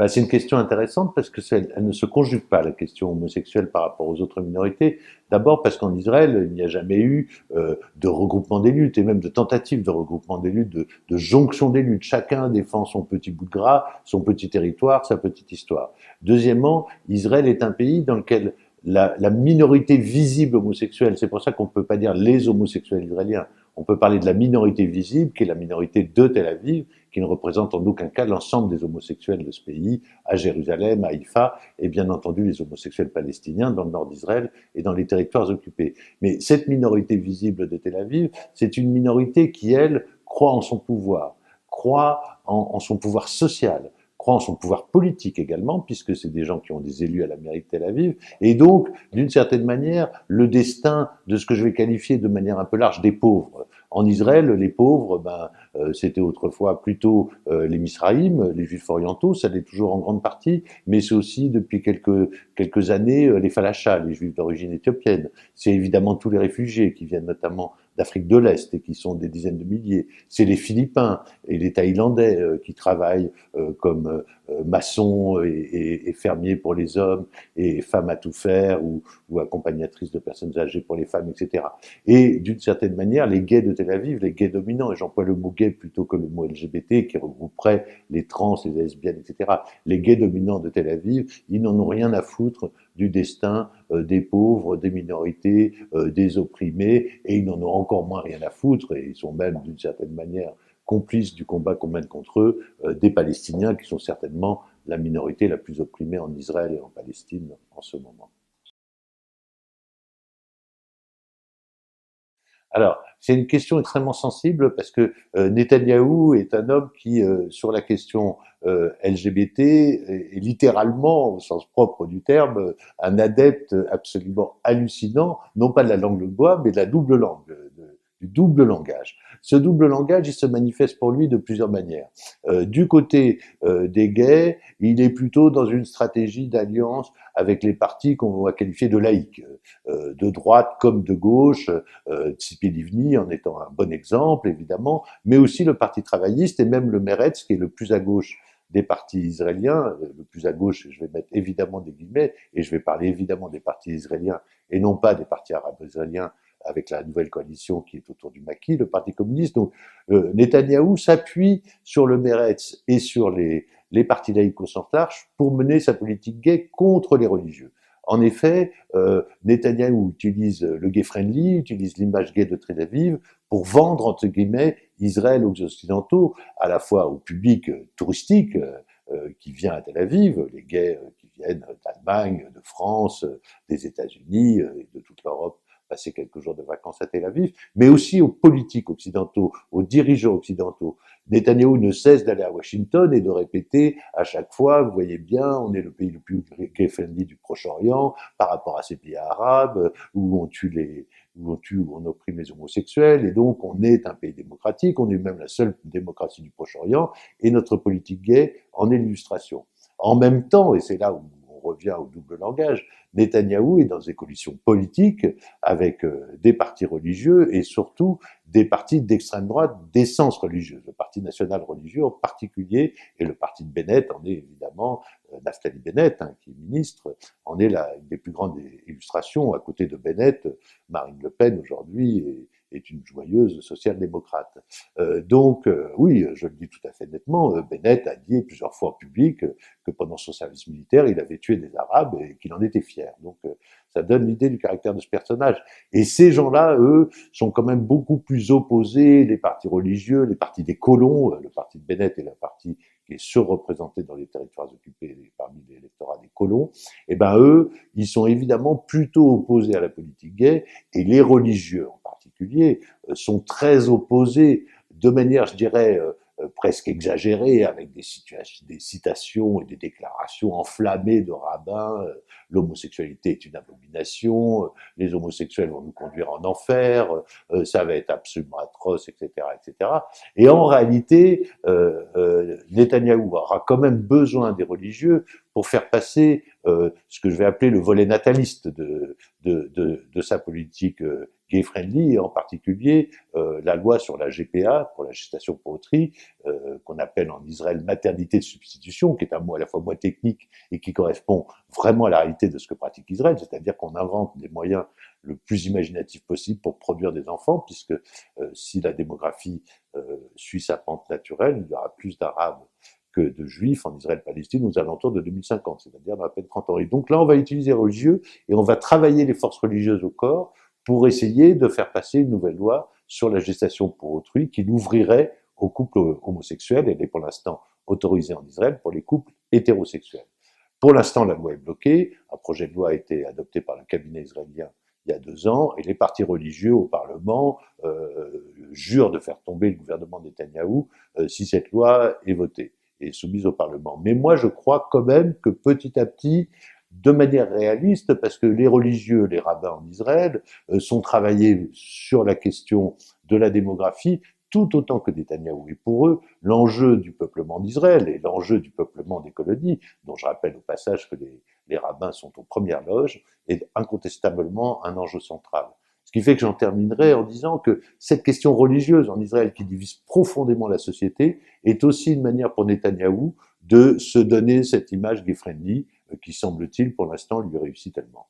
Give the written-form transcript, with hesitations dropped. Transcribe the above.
C'est une question intéressante parce que elle ne se conjugue pas, la question homosexuelle par rapport aux autres minorités. D'abord parce qu'en Israël, il n'y a jamais eu de regroupement des luttes et même de tentative de regroupement des luttes, de jonction des luttes. Chacun défend son petit bout de gras, son petit territoire, sa petite histoire. Deuxièmement, Israël est un pays dans lequel la minorité visible homosexuelle, c'est pour ça qu'on ne peut pas dire les homosexuels israéliens, on peut parler de la minorité visible, qui est la minorité de Tel Aviv, qui ne représente en aucun cas l'ensemble des homosexuels de ce pays, à Jérusalem, à Haïfa, et bien entendu les homosexuels palestiniens dans le nord d'Israël et dans les territoires occupés. Mais cette minorité visible de Tel Aviv, c'est une minorité qui, elle, croit en son pouvoir, croit en son pouvoir social, croit en son pouvoir politique également, puisque c'est des gens qui ont des élus à la mairie de Tel Aviv, et donc, d'une certaine manière, le destin de ce que je vais qualifier de manière un peu large des pauvres. En Israël, les pauvres, c'était autrefois plutôt les Misraïm, les Juifs orientaux, ça l'est toujours en grande partie, mais c'est aussi depuis quelques années les Falachas, les Juifs d'origine éthiopienne. C'est évidemment tous les réfugiés qui viennent notamment d'Afrique de l'Est et qui sont des dizaines de milliers. C'est les Philippins et les Thaïlandais qui travaillent comme maçons et fermiers pour les hommes et femmes à tout faire ou accompagnatrices de personnes âgées pour les femmes, etc. Et d'une certaine manière, les gays de Tel Aviv, les gays dominants, et j'emploie le mot gay plutôt que le mot LGBT qui regrouperait les trans, les lesbiennes, etc. Les gays dominants de Tel Aviv, ils n'en ont rien à foutre du destin des pauvres, des minorités, des opprimés, et ils n'en ont encore moins rien à foutre, et ils sont même d'une certaine manière complices du combat qu'on mène contre eux, des Palestiniens qui sont certainement la minorité la plus opprimée en Israël et en Palestine en ce moment. Alors, c'est une question extrêmement sensible parce que Netanyahou est un homme qui, sur la question LGBT, est littéralement, au sens propre du terme, un adepte absolument hallucinant, non pas de la langue de bois, mais de la double langue, du double langage. Ce double langage, il se manifeste pour lui de plusieurs manières. Du côté des gays, il est plutôt dans une stratégie d'alliance avec les partis qu'on va qualifier de laïcs, de droite comme de gauche, Tzipi Livni en étant un bon exemple, évidemment, mais aussi le Parti travailliste et même le Meretz, qui est le plus à gauche des partis israéliens, le plus à gauche, je vais mettre évidemment des guillemets, et je vais parler évidemment des partis israéliens et non pas des partis arabes israéliens avec la nouvelle coalition qui est autour du Maquis, le Parti communiste. Donc, Netanyahou s'appuie sur le Meretz et sur les partis laïcs au sens large pour mener sa politique gay contre les religieux. En effet, Netanyahou utilise le gay-friendly, utilise l'image gay de Tel Aviv pour vendre, entre guillemets, Israël aux Occidentaux, à la fois au public touristique qui vient à Tel Aviv, les gays qui viennent d'Allemagne, de France, des États-Unis et de toute l'Europe passer quelques jours de vacances à Tel Aviv, mais aussi aux politiques occidentaux, aux dirigeants occidentaux. Netanyahou ne cesse d'aller à Washington et de répéter à chaque fois, vous voyez bien, on est le pays le plus gay-friendly du Proche-Orient par rapport à ces pays arabes où on tue où on opprime les homosexuels, et donc on est un pays démocratique, on est même la seule démocratie du Proche-Orient, et notre politique gay en est l'illustration. En même temps, et c'est là où on revient au double langage, Netanyahou est dans des coalitions politiques avec des partis religieux et surtout des partis d'extrême droite d'essence religieuse. Le Parti national religieux en particulier, et le parti de Bennett en est évidemment, Naftali Bennett, qui est ministre, en est une des plus grandes illustrations. À côté de Bennett, Marine Le Pen aujourd'hui est une joyeuse social-démocrate. Oui, je le dis tout à fait nettement, Bennett a dit plusieurs fois en public que pendant son service militaire, il avait tué des Arabes et qu'il en était fier. Donc ça donne l'idée du caractère de ce personnage. Et ces gens-là, eux, sont quand même beaucoup plus opposés, les partis religieux, les partis des colons, le parti de Bennett est la partie qui est surreprésentée dans les territoires occupés parmi l'électorat des colons, et ben eux, ils sont évidemment plutôt opposés à la politique gay, et les religieux en particulier sont très opposés de manière, je dirais, presque exagérée, avec des citations et des déclarations enflammées de rabbins. L'homosexualité est une abomination, les homosexuels vont nous conduire en enfer, ça va être absolument atroce, etc., etc. Et en réalité, Netanyahou aura quand même besoin des religieux pour faire passer ce que je vais appeler le volet nataliste de sa politique gay-friendly, et en particulier la loi sur la GPA, pour la gestation pour autrui, qu'on appelle en Israël maternité de substitution, qui est un mot à la fois moins technique et qui correspond vraiment à la réalité de ce que pratique Israël, c'est-à-dire qu'on invente des moyens le plus imaginatifs possible pour produire des enfants, puisque si la démographie suit sa pente naturelle, il y aura plus d'Arabes que de Juifs en Israël-Palestine aux alentours de 2050, c'est-à-dire dans à peine 30 ans. Et donc là, on va utiliser les religieux et on va travailler les forces religieuses au corps pour essayer de faire passer une nouvelle loi sur la gestation pour autrui qui l'ouvrirait aux couples homosexuels. Elle est pour l'instant autorisée en Israël pour les couples hétérosexuels. Pour l'instant, la loi est bloquée. Un projet de loi a été adopté par le cabinet israélien il y a 2 ans, et les partis religieux au Parlement jurent de faire tomber le gouvernement Netanyahou si cette loi est votée et soumise au Parlement. Mais moi, je crois quand même que petit à petit, de manière réaliste, parce que les religieux, les rabbins en Israël, sont travaillés sur la question de la démographie, tout autant que Netanyahou. Et pour eux, l'enjeu du peuplement d'Israël et l'enjeu du peuplement des colonies, dont je rappelle au passage que les rabbins sont aux premières loges, est incontestablement un enjeu central. Ce qui fait que j'en terminerai en disant que cette question religieuse en Israël qui divise profondément la société est aussi une manière pour Netanyahou de se donner cette image gay-friendly qui, semble-t-il, pour l'instant, lui réussit tellement.